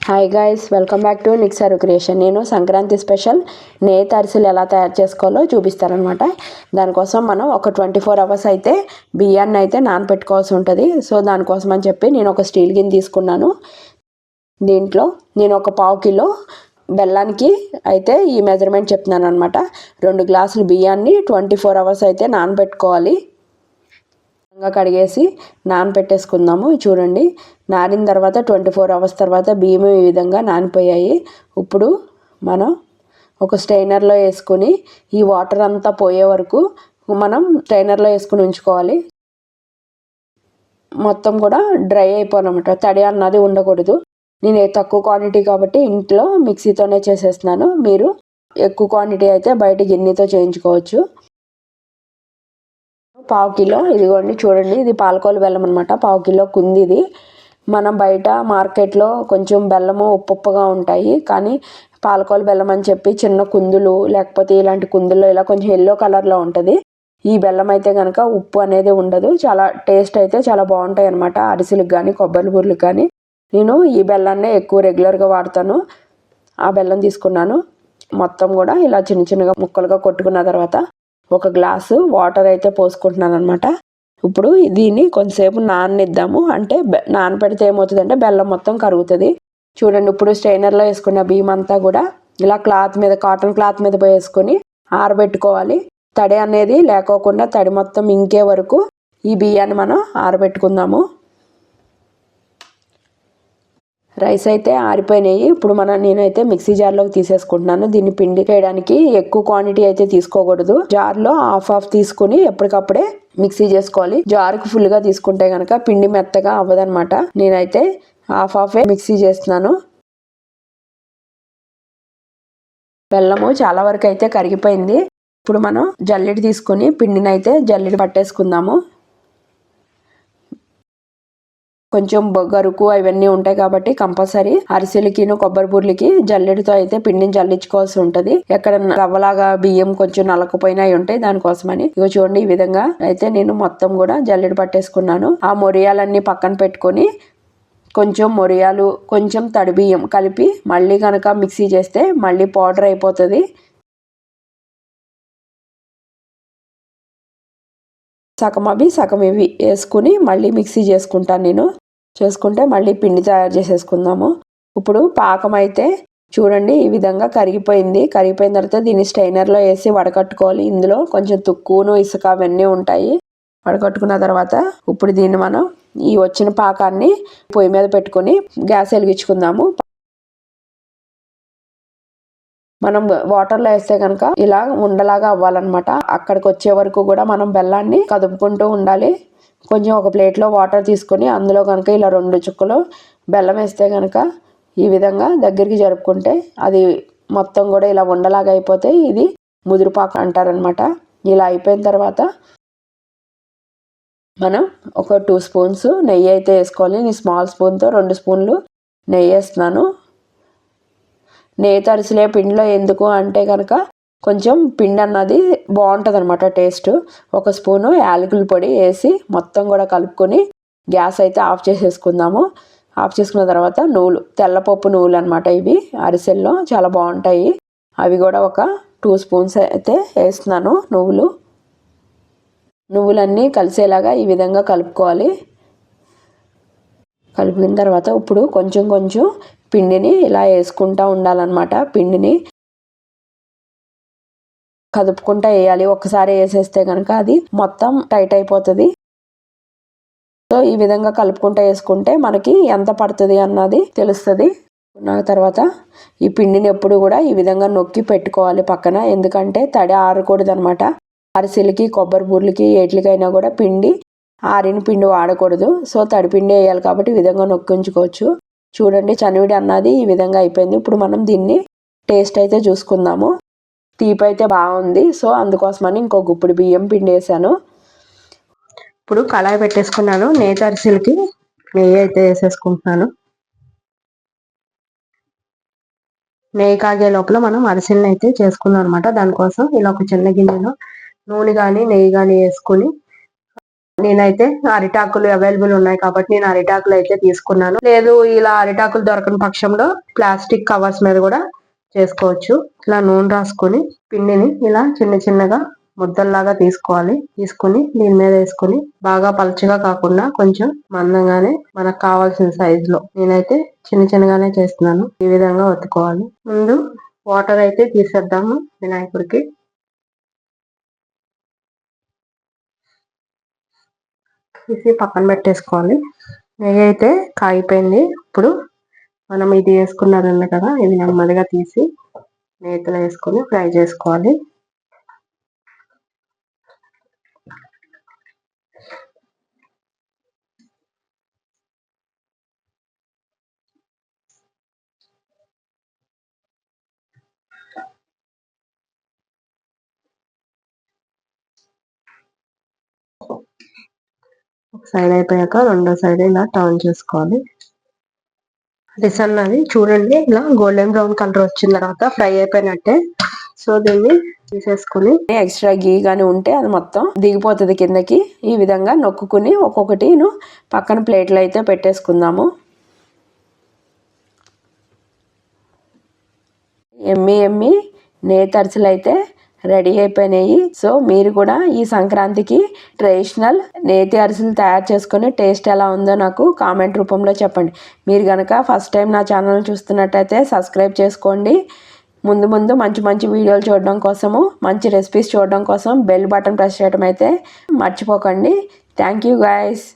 Hi guys, welcome back to Niksaru creation. నేను Sankranti special నేతి అరిసెలు ఎలా తయారు చేసుకోవాలో చూపిస్తానమాట. దానికోసం మనం ఒక 24 hours అయితే బియ్యాన్ని అయితే నానబెట్టుకోవాల్సి ఉంటుంది. సో దానికోసం అని చెప్పి నేను ఒక స్టీల్ గిన్నె తీసుకున్నాను. దీంట్లో నేను ఒక 1/2 కిలో బెల్లానికి అయితే ఈ మెజర్మెంట్ చెప్తున్నాను అనమాట. 2 గ్లాసులు బియ్యాన్ని 24 hours అయితే నానబెట్టుకోవాలి. కడిగేసి నానబెట్టేసుకుందాము. చూడండి, నానిన తర్వాత 24 hours తర్వాత బియ్యం ఈ విధంగా నానిపోయాయి. ఇప్పుడు మనం ఒక స్ట్రైనర్లో వేసుకొని ఈ వాటర్ అంతా పోయే వరకు మనం స్ట్రైనర్లో వేసుకుని ఉంచుకోవాలి. మొత్తం కూడా డ్రై అయిపోనమాట, తడి అన్నది ఉండకూడదు. నేను తక్కువ క్వాంటిటీ కాబట్టి ఇంట్లో మిక్సీతోనే చేసేస్తున్నాను. మీరు ఎక్కువ క్వాంటిటీ అయితే బయట గిన్నెతో చేయించుకోవచ్చు. 1/2 కిలో ఇదిగోండి, చూడండి, ఇది పాలకోల బెల్లం అనమాట. 1/2 కిలో కుంది ఇది. మనం బయట మార్కెట్లో కొంచెం బెల్లము ఉప్పుగా ఉంటాయి, కానీ పాలకోల బెల్లం అని చెప్పి చిన్న కుందులు, లేకపోతే ఇలాంటి కుందుల్లో ఇలా కొంచెం ఎల్లో కలర్లో ఉంటుంది. ఈ బెల్లం అయితే కనుక ఉప్పు అనేది ఉండదు. చాలా టేస్ట్ అయితే చాలా బాగుంటాయి అనమాట. అరిసెలకు కానీ కొబ్బరి బూరెలకు కానీ నేను ఈ బెల్లాన్నే ఎక్కువ రెగ్యులర్గా వాడతాను. ఆ బెల్లం తీసుకున్నాను. మొత్తం కూడా ఇలా చిన్న చిన్నగా ముక్కలుగా కొట్టుకున్న తర్వాత ఒక గ్లాసు వాటర్ అయితే పోసుకుంటున్నాను అనమాట. ఇప్పుడు దీన్ని కొంచెంసేపు నాననిద్దాము. అంటే నానపెడితే ఏమవుతుందంటే బెల్లం మొత్తం కరుగుతుంది. చూడండి, ఇప్పుడు స్ట్రైనర్లో వేసుకున్న బియ్యం అంతా కూడా ఇలా క్లాత్ మీద, కాటన్ క్లాత్ మీద వేసుకొని ఆరబెట్టుకోవాలి. తడి అనేది లేకోకుండా తడి మొత్తం ఇంకే వరకు ఈ బియ్యాన్ని మనం ఆరబెట్టుకుందాము. రైస్ అయితే ఆరిపోయినాయి. ఇప్పుడు నేనైతే మిక్సీ జార్లోకి తీసేసుకుంటున్నాను. దీన్ని పిండి చేయడానికి ఎక్కువ క్వాంటిటీ అయితే తీసుకోకూడదు. జార్లో హాఫ్ తీసుకుని ఎప్పటికప్పుడే మిక్సీ చేసుకోవాలి. జార్కు ఫుల్గా తీసుకుంటే కనుక పిండి మెత్తగా అవ్వదనమాట. నేనైతే హాఫ్ మిక్సీ చేస్తున్నాను. బెల్లము చాలా వరకు అయితే కరిగిపోయింది. ఇప్పుడు మనం జల్లెడ తీసుకుని పిండిని అయితే జల్లెడ పట్టేసుకుందాము. కొంచెం గరుకు అవన్నీ ఉంటాయి కాబట్టి కంపల్సరీ అరిసెలకి కొబ్బరి బూర్లకి జల్లెడతో అయితే పిండిని జల్లించుకోవాల్సి ఉంటుంది. ఎక్కడ రవ్వలాగా బియ్యం కొంచెం నలకపోయినా ఉంటాయి, దానికోసమని. ఇగో చూడండి, ఈ విధంగా అయితే నేను మొత్తం కూడా జల్లెడ పట్టేసుకున్నాను. ఆ మొరియాలన్నీ పక్కన పెట్టుకొని కొంచెం మొరియాలు, కొంచెం తడి బియ్యం కలిపి మళ్ళీ కనుక మిక్సీ చేస్తే మళ్ళీ పౌడర్ అయిపోతుంది. సగం అవి సగం ఇవి వేసుకుని మళ్ళీ మిక్సీ చేసుకుంటే మళ్ళీ పిండి తయారు చేసేసుకుందాము. ఇప్పుడు పాకం అయితే చూడండి, ఈ విధంగా కరిగిపోయిన తర్వాత దీన్ని స్ట్రైనర్లో వేసి వడకట్టుకోవాలి. ఇందులో కొంచెం తుక్కును ఇసుక అవన్నీ ఉంటాయి. వడకట్టుకున్న తర్వాత ఇప్పుడు దీన్ని మనం ఈ వచ్చిన పాకాన్ని పొయ్యి మీద పెట్టుకుని గ్యాస్ వెలిగించుకుందాము. మనం వాటర్లో వేస్తే కనుక ఇలా ఉండలాగా అవ్వాలన్నమాట. అక్కడికి వచ్చే వరకు కూడా మనం బెల్లాన్ని కదుపుకుంటూ ఉండాలి. కొంచెం ఒక ప్లేట్లో వాటర్ తీసుకొని అందులో కనుక ఇలా 2 చుక్కలు బెల్లం వేస్తే కనుక ఈ విధంగా దగ్గరికి జరుపుకుంటే అది మొత్తం కూడా ఇలా ఉండలాగా అయిపోతే ఇది ముదురుపాకు అంటారనమాట. ఇలా అయిపోయిన తర్వాత మనం ఒక 2 స్పూన్స్ నెయ్యి అయితే వేసుకోవాలి. నేను స్మాల్ స్పూన్తో 2 స్పూన్లు నెయ్యి వేస్తున్నాను. నేతి అరిసెలే పిండిలో ఎందుకు అంటే కనుక కొంచెం పిండి అన్నది బాగుంటుంది అనమాట టేస్ట్. 1 స్పూను యాలకుల పొడి వేసి మొత్తం కూడా కలుపుకొని గ్యాస్ అయితే ఆఫ్ చేసేసుకుందాము. ఆఫ్ చేసుకున్న తర్వాత నువ్వులు, తెల్లపప్పు నువ్వులు అనమాట. ఇవి అరిసెల్లో చాలా బాగుంటాయి. అవి కూడా ఒక 2 స్పూన్స్ అయితే వేస్తున్నాను. నువ్వులన్నీ కలిసేలాగా ఈ విధంగా కలుపుకోవాలి. కలిపిన తర్వాత ఇప్పుడు కొంచెం పిండిని ఇలా వేసుకుంటూ ఉండాలన్నమాట. పిండిని కదుపుకుంటూ వేయాలి. ఒక్కసారి వేసేస్తే కనుక అది మొత్తం టైట్ అయిపోతుంది. సో ఈ విధంగా కలుపుకుంటూ వేసుకుంటే మనకి ఎంత పడుతుంది అన్నది తెలుస్తుంది. తర్వాత ఈ పిండిని ఎప్పుడు కూడా ఈ విధంగా నొక్కి పెట్టుకోవాలి పక్కన. ఎందుకంటే తడి ఆరకూడదు అనమాట. అరిసెలకి కొబ్బరి బూర్లకి ఏట్లకైనా కూడా ఆరిన పిండి వాడకూడదు. సో తడి పిండి వేయాలి కాబట్టి ఈ విధంగా నొక్కి ఉంచుకోవచ్చు. చూడండి, చనివిడి అన్నది ఈ విధంగా అయిపోయింది. ఇప్పుడు మనం దీన్ని టేస్ట్ అయితే చూసుకుందాము. తీపి అయితే బాగుంది. సో అందుకోసమని ఇంకో గుప్పుడు బియ్యం పిండి వేసాను. ఇప్పుడు కళాయి పెట్టేసుకున్నాను. నేతి అరిసెలకి నెయ్యి అయితే వేసేసుకుంటున్నాను. నెయ్యి కాగే లోపల మనం అరిసెలను అయితే చేసుకున్నాం అనమాట. దానికోసం ఇలా ఒక చిన్న గిన్నెలో నూనె కానీ నెయ్యి కానీ వేసుకుని నేనైతే అరిటాకులు అవైలబుల్ ఉన్నాయి కాబట్టి నేను అరిటాకులు అయితే తీసుకున్నాను. లేదు ఇలా అరిటాకులు దొరకని పక్షంలో ప్లాస్టిక్ కవర్స్ మీద కూడా చేసుకోవచ్చు. ఇలా నూనె రాసుకొని పిండిని ఇలా చిన్న చిన్నగా ముద్దల్లాగా తీసుకోవాలి. తీసుకుని దీని మీద వేసుకుని బాగా పలుచగా కాకుండా కొంచెం మందంగానే మనకు కావాల్సిన సైజ్ లో నేనైతే చిన్న చిన్నగానే చేస్తున్నాను. ఈ విధంగా ఒత్తుకోవాలి. ముందు వాటర్ అయితే తీసేద్దాము వినాయకుడికి. తీసి పక్కన పెట్టేసుకోవాలి. నెయ్యి అయితే కాగిపోయింది. ఇప్పుడు మనం ఇది వేసుకున్నది కదా, ఇది నెమ్మదిగా తీసి నేతిలో వేసుకొని ఫ్రై చేసుకోవాలి. ఒక సైడ్ అయిపోయాక రెండో సైడ్ ఇలా టర్న్ చేసుకోవాలి. రిస్ అన్నది చూడండి ఇలా గోల్డెన్ బ్రౌన్ కలర్ వచ్చిన తర్వాత ఫ్రై అయిపోయినట్టే. సో దీన్ని తీసేసుకుని ఎక్స్ట్రా గీ కానీ ఉంటే అది మొత్తం దిగిపోతుంది కిందకి. ఈ విధంగా నొక్కుని ఒక్కొక్కటి పక్కన ప్లేట్లో అయితే పెట్టేసుకుందాము. ఎమ్మి నేతి అరిసెలు అయితే రెడీ అయిపోయినాయి. సో మీరు కూడా ఈ సంక్రాంతికి ట్రెడిషనల్ నేతి అరిసెలు తయారు చేసుకొని టేస్ట్ ఎలా ఉందో నాకు కామెంట్ రూపంలో చెప్పండి. మీరు కనుక ఫస్ట్ టైం నా ఛానల్ చూస్తున్నట్టయితే సబ్స్క్రైబ్ చేసుకోండి. ముందు మంచి మంచి వీడియోలు చూడడం కోసము, మంచి రెసిపీస్ చూడడం కోసం బెల్ బటన్ ప్రెస్ చేయడం అయితే మర్చిపోకండి. Thank you guys.